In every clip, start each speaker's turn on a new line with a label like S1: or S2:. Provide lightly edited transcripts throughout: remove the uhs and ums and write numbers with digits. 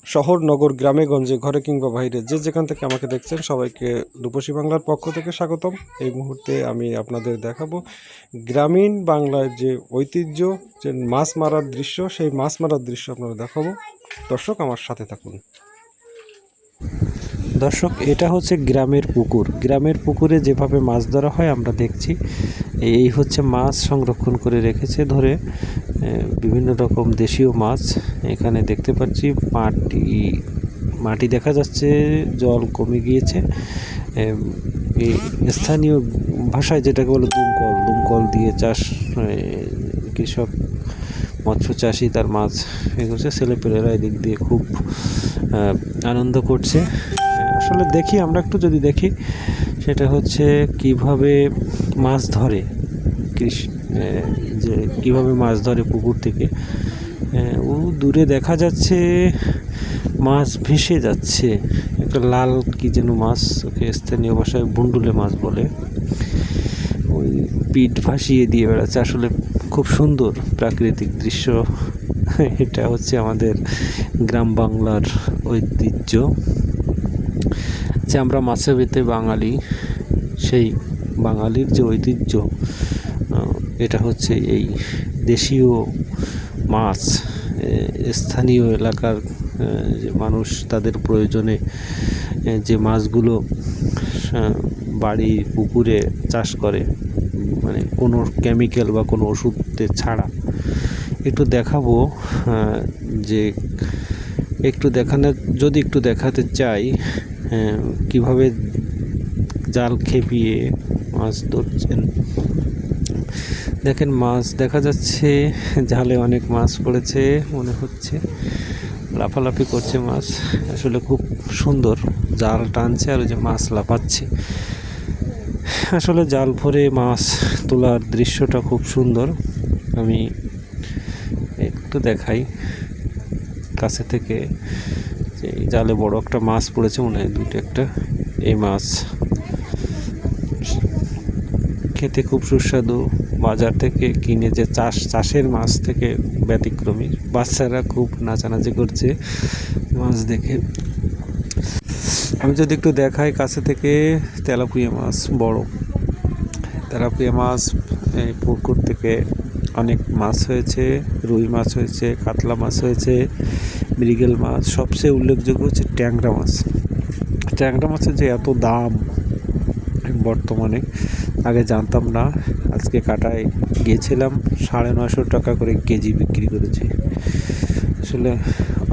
S1: শহর নগর গ্রামে গঞ্জে ঘরে কিংবা বাইরে যে যেখান থেকে আমাকে দেখছেন সবাইকে রূপসী বাংলার পক্ষ থেকে স্বাগতম। এই মুহূর্তে আমি আপনাদের দেখাবো গ্রামীণ বাংলার যে ঐতিহ্য, যে মাছ মারার দৃশ্য, সেই মাছ মারার দৃশ্য আপনারা দেখাবো। দর্শক আমার সাথে থাকুন। দর্শক, এটা হচ্ছে গ্রামের পুকুর। গ্রামের পুকুরে যেভাবে মাছ ধরা হয় আমরা দেখছি। এই হচ্ছে মাছ সংরক্ষণ করে রেখেছে ধরে, বিভিন্ন রকম দেশীয় মাছ এখানে দেখতে পাচ্ছি। মাটি দেখা যাচ্ছে, জল কমে গিয়েছে। এই স্থানীয় ভাষায় যেটাকে বলে দুমকল দিয়ে চাষ, কৃষক মৎস্য চাষি তার মাছ এ করছে। ছেলেপেলেরা এদিক দিয়ে খুব আনন্দ করছে। আসলে দেখি আমরা একটু যদি দেখি, সেটা হচ্ছে কিভাবে মাছ ধরে, যে কিভাবে মাছ ধরে পুকুর থেকে। ও দূরে দেখা যাচ্ছে মাছ ভেসে যাচ্ছে, একটা লাল কি যেন মাছ, ওকে স্থানীয় ভাষায় বুন্ডুলে মাছ বলে। ওই পিঠ ভাসিয়ে দিয়ে বেড়াচ্ছে। আসলে খুব সুন্দর প্রাকৃতিক দৃশ্য। এটা হচ্ছে আমাদের গ্রাম বাংলার ঐতিহ্য, যে আমরা মাছে ভাতে বাঙালি। সেই বাঙালির যে ঐতিহ্য, এটা হচ্ছে এই দেশীয় মাছ। স্থানীয় এলাকার যে মানুষ তাদের প্রয়োজনে যে মাছগুলো বাড়ি পুকুরে চাষ করে, মানে কোনো কেমিক্যাল বা কোনো ওষুধে ছাড়া। একটু দেখাবো, যে একটু দেখাতে চাই কিভাবে জাল খেপিয়ে মাছ ধরছেন। দেখেন, মাছ দেখা যাচ্ছে, জালে অনেক মাছ পড়েছে মনে হচ্ছে, লাফালাফি করছে মাছ। আসলে খুব সুন্দর, জাল টানছে আর ওই যে মাছ লাফাচ্ছে। আসলে জাল ভরে মাছ তোলার দৃশ্যটা খুব সুন্দর। আমি একটু দেখাই কাছে থেকে, যে জালে বড় একটা মাছ পড়েছে, মনে হয় দুটো একটা। এই মাছ খেতে খুব সুস্বাদু। বাজার থেকে কিনে যে চাষের মাছ থেকে ব্যতিক্রমী। বাচ্চারা খুব নাচানাচি করছে মাছ দেখে। আমি যদি একটু দেখাই কাছে থেকে, তেলাপিয়া মাছ, বড় তেলাপিয়া মাছ এই পুকুর থেকে অনেক মাছ হয়েছে। রুই মাছ হয়েছে, কাতলা মাছ হয়েছে, মৃগেল মাছ। সবচেয়ে উল্লেখযোগ্য হচ্ছে ট্যাংরা মাছ। ট্যাংরা মাছের যে এত দাম বর্তমানে, আগে জানতাম না। আজকে কাটায় গিয়েছিলাম, 950 টাকা করে কেজি বিক্রি করেছে। আসলে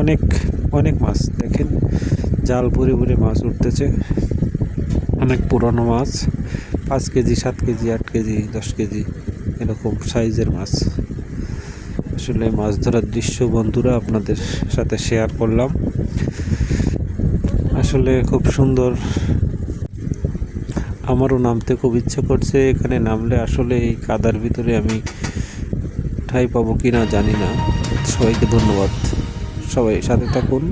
S1: অনেক অনেক মাছ। দেখেন, জাল ভরে ভরে মাছ উঠতেছে। অনেক পুরনো মাছ, 5 কেজি, 7 কেজি, 8 কেজি, 10 কেজি এরকম সাইজের মাছ। আসলে মাছ ধরার দৃশ্য বন্ধুরা আপনাদের সাথে শেয়ার করলাম। আসলে খুব সুন্দর। আমারও নামতে খুব ইচ্ছে করছে। এখানে নামলে আসলে এই কাদার ভিতরে আমি ঠাঁই পাবো কিনা জানি না। সবাইকে ধন্যবাদ, সবাই সাথে থাকুন।